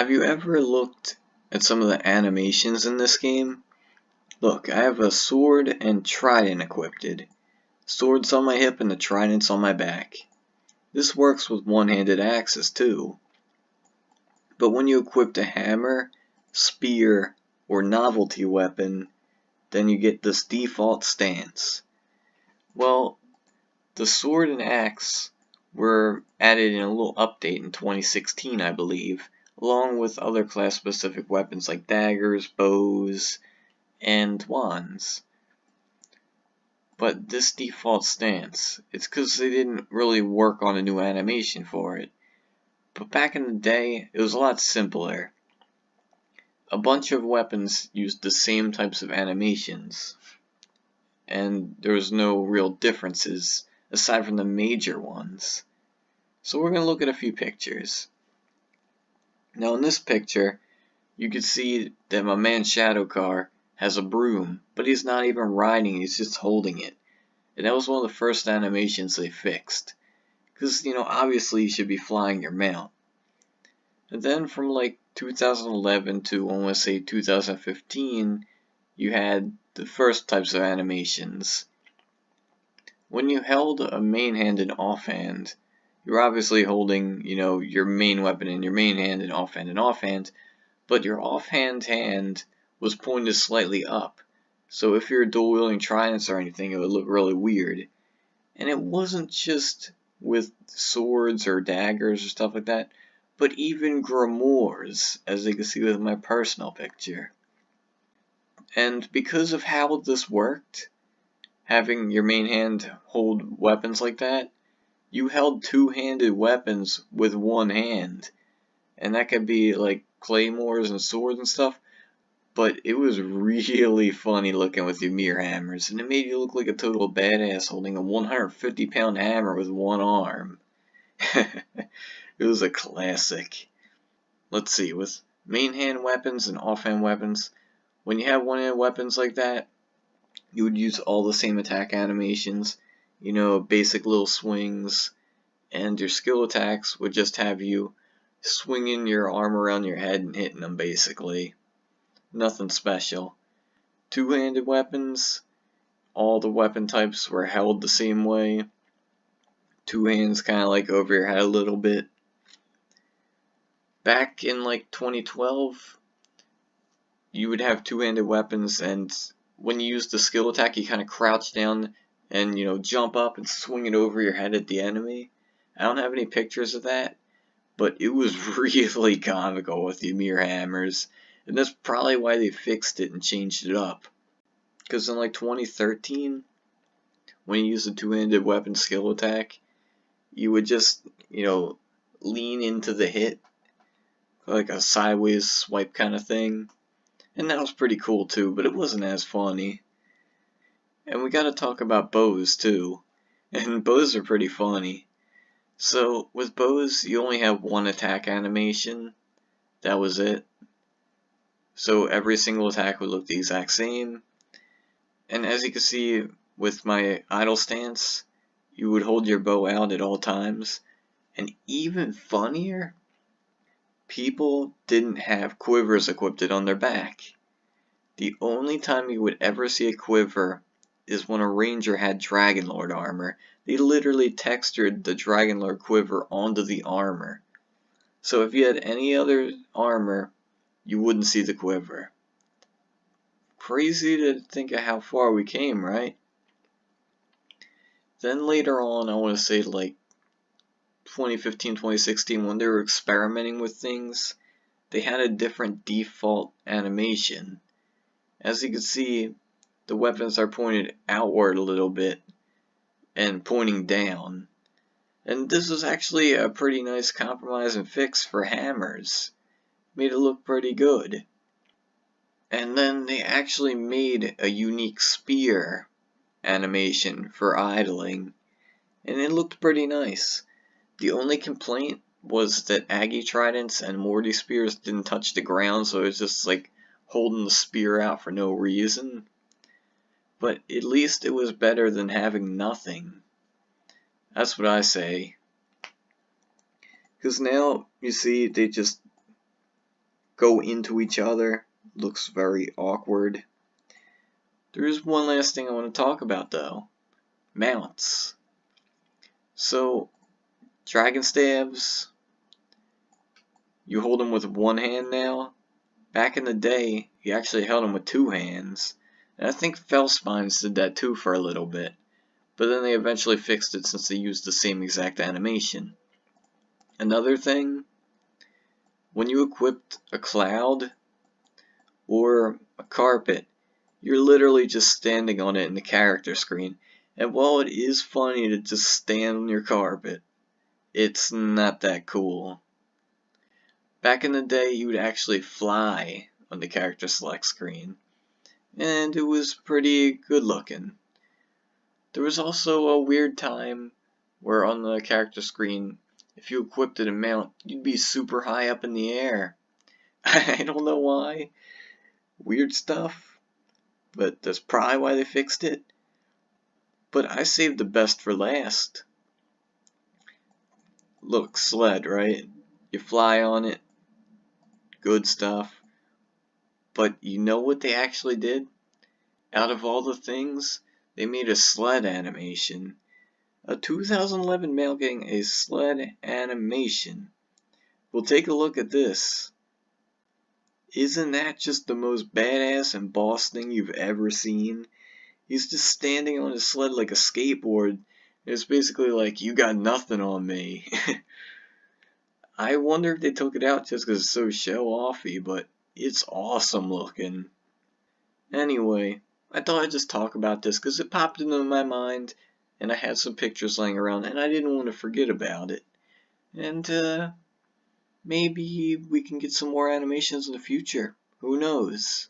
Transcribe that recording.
Have you ever looked at some of the animations in this game? Look, I have a sword and trident equipped. Sword's on my hip and the trident's on my back. This works with one-handed axes too. But when you equip a hammer, spear, or novelty weapon, then you get this default stance. Well, the sword and axe were added in a little update in 2016, I believe, along with other class-specific weapons like daggers, bows, and wands. But this default stance, it's because they didn't really work on a new animation for it. But back in the day, it was a lot simpler. A bunch of weapons used the same types of animations, and there was no real differences aside from the major ones. So we're going to look at a few pictures. Now in this picture, you can see that my man Shadowcar has a broom, but he's not even riding, he's just holding it. And that was one of the first animations they fixed. Because, obviously you should be flying your mount. And then from like 2011 to, I want to say 2015, you had the first types of animations. When you held a main hand and offhand, you're obviously holding, your main weapon in your main hand and offhand, but your offhand hand was pointed slightly up. So if you're dual wielding tridents or anything, it would look really weird. And it wasn't just with swords or daggers or stuff like that, but even grimoires, as you can see with my personal picture. And because of how this worked, having your main hand hold weapons like that, you held two-handed weapons with one hand. And that could be like claymores and swords and stuff, but it was really funny looking with your mirror hammers, and it made you look like a total badass holding a 150-pound hammer with one arm. It was a classic. Let's see, with main hand weapons and offhand weapons, when you have one-hand weapons like that, you would use all the same attack animations, basic little swings, and your skill attacks would just have you swinging your arm around your head and hitting them basically. Nothing special. Two-handed weapons, all the weapon types were held the same way. Two hands kind of like over your head a little bit. Back in like 2012, you would have two-handed weapons, and when you use the skill attack, you kind of crouch down and jump up and swing it over your head at the enemy. I don't have any pictures of that, but it was really comical with the mirror hammers. And that's probably why they fixed it and changed it up. Because in like 2013, when you use a two-handed weapon skill attack, you would just, lean into the hit, like a sideways swipe kind of thing. And that was pretty cool too, but it wasn't as funny. And we gotta talk about bows too. And bows are pretty funny. So with bows, you only have one attack animation. That was it. So every single attack would look the exact same. And as you can see with my idle stance, you would hold your bow out at all times. And even funnier, people didn't have quivers equipped on their back. The only time you would ever see a quiver is when a ranger had Dragonlord armor. They literally textured the Dragonlord quiver onto the armor. So if you had any other armor, you wouldn't see the quiver. Crazy to think of how far we came, right? Then later on, I want to say like 2015, 2016, when they were experimenting with things, they had a different default animation. As you can see, the weapons are pointed outward a little bit and pointing down. And this was actually a pretty nice compromise and fix for hammers. Made it look pretty good. And then they actually made a unique spear animation for idling, and it looked pretty nice. The only complaint was that Aggie Tridents and Morty Spears didn't touch the ground, so it was just like holding the spear out for no reason. But at least it was better than having nothing. That's what I say. Because now, you see, they just go into each other. Looks very awkward. There's one last thing I want to talk about though. Mounts. So, dragon staves, you hold them with one hand now. Back in the day, you actually held them with two hands. And I think Fellspines did that too for a little bit. But then they eventually fixed it since they used the same exact animation. Another thing, when you equipped a cloud or a carpet, you're literally just standing on it in the character screen. And while it is funny to just stand on your carpet, it's not that cool. Back in the day, you would actually fly on the character select screen, and it was pretty good looking. There was also a weird time where on the character screen, if you equipped a mount, you'd be super high up in the air. I don't know why. Weird stuff, but that's probably why they fixed it. But I saved the best for last. Look, sled, right? You fly on it. Good stuff. But you know what they actually did? Out of all the things, they made a sled animation. A 2011 male getting a sled animation. Well, take a look at this. Isn't that just the most badass and boss thing you've ever seen? He's just standing on his sled like a skateboard. It's basically like, you got nothing on me. I wonder if they took it out just because it's so show-offy, but it's awesome looking. Anyway, I thought I'd just talk about this because it popped into my mind and I had some pictures laying around and I didn't want to forget about it. And maybe we can get some more animations in the future. Who knows?